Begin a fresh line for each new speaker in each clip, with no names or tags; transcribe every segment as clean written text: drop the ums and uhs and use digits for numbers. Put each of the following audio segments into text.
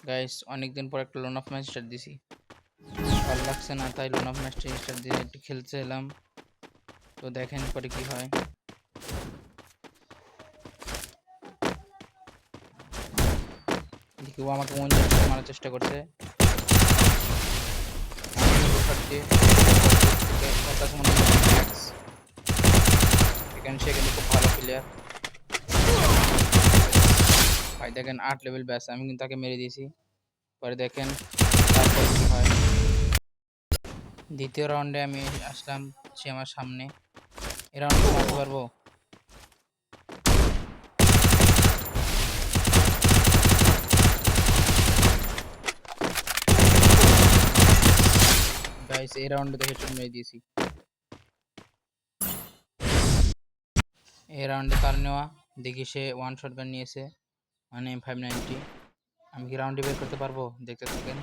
Guys অনেকদিন পর একটা লোন অফ ম্যাচ স্টার্ট দিছি, ভালো লাগছে না, তাই লোন অফ ম্যাচটা স্টার্ট দিয়ে একটু খেলতে এলাম। তো দেখেন পরে কি হয়। দেখি ও আমাকে মারার চেষ্টা করছে। এখানে সে কিন্তু খুব ভালো প্লেয়ার ভাই। দেখেন 8 লেভেল ব্যাস, আমি কিন্তু তাকে মেরে দিয়েছি। পরে দেখেন তারপর কি হয়। দ্বিতীয় রাউন্ডে আমি আসলাম, সে আমার সামনে। এ রাউন্ডে মারতে পারবো? গাইস এই রাউন্ডে দেখে হেডশট মেরে দিয়েছি। এই রাউন্ডে তার নেওয়া, দেখি সে ওয়ান শট গান নিয়েছে, মানে 590। আমি কি রাউন্ডে বের করতে পারবো? দেখতে থাকেন।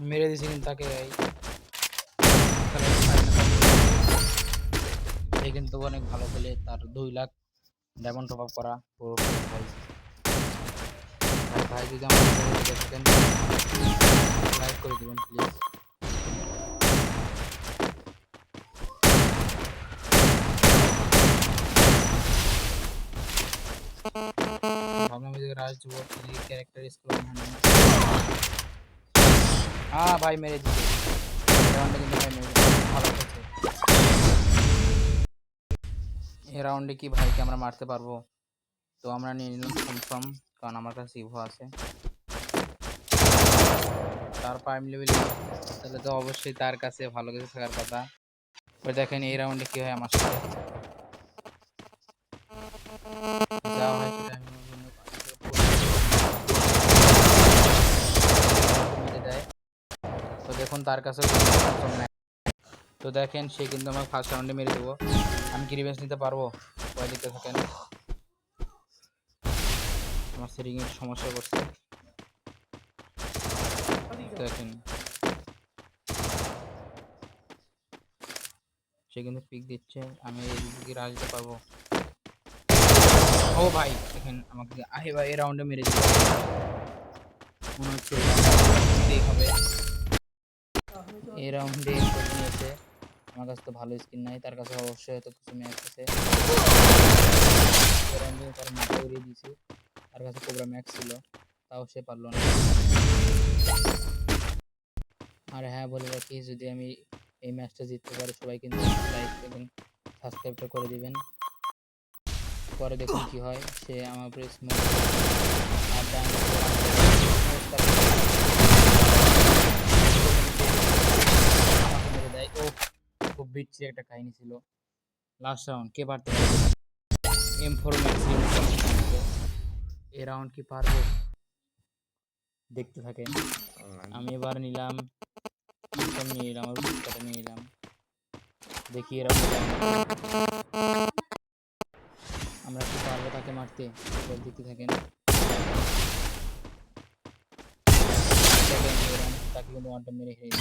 মেরে দিয়েছি কিন্তু তাকে। এই কিন্তু অনেক ভালো খেলে, তার 2 লাখ ডায়মন্ড টপ আপ করা পুরো ভাই। ভাই যদি আমার দেখে থাকেন লাইক করে দিবেন প্লিজ। ভাবলাম এই রাজ যুবক ক্যারেক্টার স্কুল ভাই মেরে দিচ্ছে। রাউন্ডে কিন্তু ভাই মেরে দিচ্ছে, ভালো খেলছে। এই রাউন্ডে কি ভাইকে আমরা মারতে পারবো? তো আমরা নিয়ে নিলাম কনফার্ম, কারণ আমার কাছে ইভো আছে। তার 5 লেভেল, তাহলে তো অবশ্যই তার কাছে ভালো কিছু থাকার কথা। ওই দেখেন এই রাউন্ডে কি হয় আমার সাথে। যা হয় সেটা আমি মেরে দেয়। তো দেখুন তার কাছে, তো দেখেন সে কিন্তু আমাকে ফার্স্ট রাউন্ডে মেরে দেবো। আমি কি রিভেঞ্জ নিতে পারবো? ওই দিকে থাকেন। আমার সেটিং এর সমস্যা করছে, দেখেন সে কিন্তু পিক দিচ্ছে। আমি এই দিকে আসতে পারবো? ও ভাই দেখেন আমাকে ভাই এই রাউন্ডে মেরে দিল। মনে হচ্ছে হবে এই রাউন্ডে নিয়েছে। আমার কাছে তো ভালো স্কিন নাই, তার কাছে অবশ্যই হয়তো কিছু ম্যাক্স আছে। এই রাউন্ডে তার মাথা উড়িয়ে দিয়েছি, তার কাছে কোবরা ম্যাক্স ছিল, তাও সে পারলো না। আর হ্যাঁ বলে রাখি, যদি আমি এই ম্যাচটা জিততে পারি সবাই কিন্তু লাইক এবং সাবস্ক্রাইবটা করে দিবেন। পরে দেখুন কি হয়। সে আমার উপরে স্মোক আর মেরে দেয়। ও খুব বিচ্ছিরি একটা কাহিনী ছিল। লাস্ট রাউন্ড কে পারতে পারবে? M4 ম্যাক্স এই রাউন্ড কি পারবো? দেখতে থাকেন। আমি এবার নিলাম নিয়ে নিলাম, আর নিয়ে নিলাম। দেখি এরা আমরা কি পারবো তাকে মারতে? দেখতে থাকেন। তাকে কিন্তু ওয়ানটা মেরে খেয়ে